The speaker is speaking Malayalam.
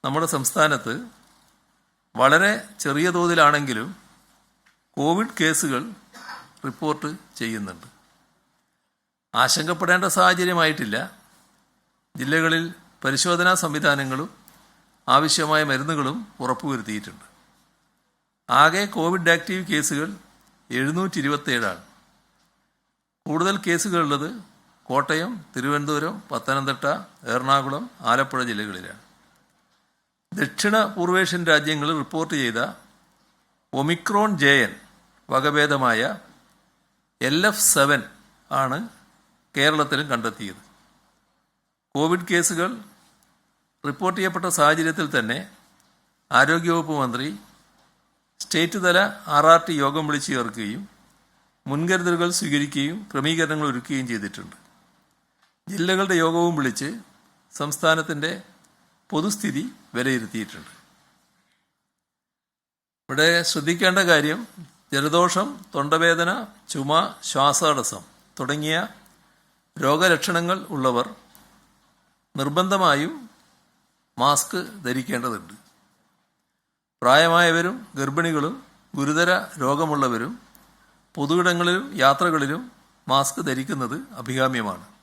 നമ്മുടെ സംസ്ഥാനത്ത് വളരെ ചെറിയ തോതിലാണെങ്കിലും കോവിഡ് കേസുകൾ റിപ്പോർട്ട് ചെയ്യുന്നുണ്ട്. ആശങ്കപ്പെടേണ്ട സാഹചര്യമായിട്ടില്ല. ജില്ലകളിൽ പരിശോധനാ സംവിധാനങ്ങളും ആവശ്യമായ മരുന്നുകളും ഉറപ്പുവരുത്തിയിട്ടുണ്ട്. ആകെ കോവിഡ് ആക്റ്റീവ് കേസുകൾ 727 കൂടുതൽ കേസുകളുള്ളത് കോട്ടയം, തിരുവനന്തപുരം, പത്തനംതിട്ട, എറണാകുളം, ആലപ്പുഴ ജില്ലകളിലാണ്. ദക്ഷിണ പൂർവേഷ്യൻ രാജ്യങ്ങളിൽ റിപ്പോർട്ട് ചെയ്ത ഒമിക്രോൺ JN വകഭേദമായ LF7 ആണ് കേരളത്തിലും കണ്ടെത്തിയത്. കോവിഡ് കേസുകൾ റിപ്പോർട്ട് ചെയ്യപ്പെട്ട സാഹചര്യത്തിൽ തന്നെ ആരോഗ്യവകുപ്പ് മന്ത്രി സ്റ്റേറ്റ് തല RRT യോഗം വിളിച്ചു ചേർക്കുകയും മുൻകരുതലുകൾ സ്വീകരിക്കുകയും ക്രമീകരണങ്ങൾ ഒരുക്കുകയും ചെയ്തിട്ടുണ്ട്. ജില്ലകളുടെ യോഗവും വിളിച്ച് സംസ്ഥാനത്തിൻ്റെ പൊതുസ്ഥിതി വിലയിരുത്തിയിട്ടുണ്ട്. ഇവിടെ ശ്രദ്ധിക്കേണ്ട കാര്യം, ജലദോഷം, തൊണ്ടവേദന, ചുമ, ശ്വാസതടസ്സം തുടങ്ങിയ രോഗലക്ഷണങ്ങൾ ഉള്ളവർ നിർബന്ധമായും മാസ്ക് ധരിക്കേണ്ടതുണ്ട്. പ്രായമായവരും ഗർഭിണികളും ഗുരുതര രോഗമുള്ളവരും പൊതുയിടങ്ങളിലും യാത്രകളിലും മാസ്ക് ധരിക്കുന്നത് അഭികാമ്യമാണ്.